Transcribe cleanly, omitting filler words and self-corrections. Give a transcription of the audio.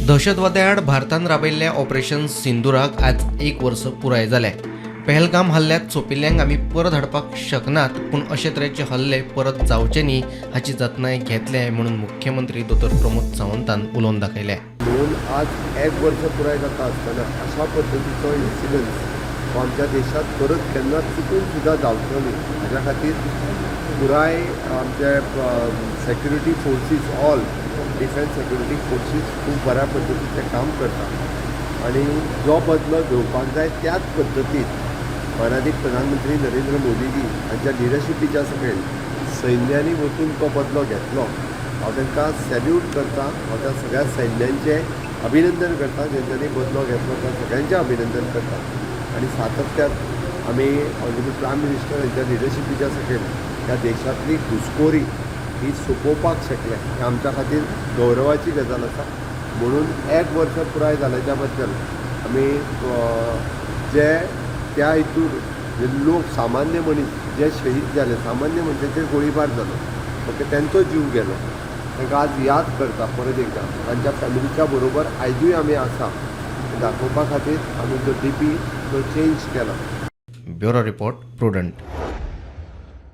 दहशतवाद्या आड भारतान राबयल्ल्या ऑपरेशन सिंधुराक आज 1 वर्स पुराय जालें। पहलगाम हल्ल्यांत सोंपिल्ल्यांक आमी परत हाडपाक शकनात, पूण अशे तरेचे हल्ले परत जावचे न्ही हाची जतनाय घेतले म्हणून मुख्यमंत्री डॉ. प्रमोद सावंतान उलोवन दाखयलें। म्हणून आज 1 वर्ष पुराय जाता आसतना अशा पद्दतीचो इन्सिडन्स हो आमच्या देशात परत केन्ना चुकून सुद्दां जावचो न्ही हाज्या खातीर पुराय आमचे security forces all defence security forces खूब बऱ्या पद्दतीचें काम करता आनी जो बदलो घेवपाक जाय त्याच पद्दतीन माननीय प्रधानमंत्री नरेंद्र मोदीजी हांच्या लिडरशिपीच्या सकयल सैन्यांनी वचून तो बदलो घेतलो। हांव तांकां सॅल्यूट करता, हांव त्या सगळ्या सैन्यांचें अभिनंदन करता जेंच्यांनी बदलो घेतलो त्या सगळ्यांचें अभिनंदन करता आनी सातत्यान आमी ऑनरेबल प्रायम मिनिस्टर हांच्या लिडरशिपीच्या सकयल ह्या देशांतली घुसखोरी ही सोंपोवपाक शकले हें आमच्या खातीर गौरवाची गजाल आसा। म्हणून 1 वर्स पुराय जाल्याच्या बद्दल आमी जे त्या हितून लोक सामान्य मनीस जे शहीद जाले, सामान्य मनशाचेर गोळीबार जालो ओके तांचो जीव गेलो तांकां आज याद करता परत एकदां तांच्या फॅमिलीच्या बरोबर आयजूय आमी आसा दाखोवपा खातीर आमी जो DP तो चेंज केला। Bureau report prudent.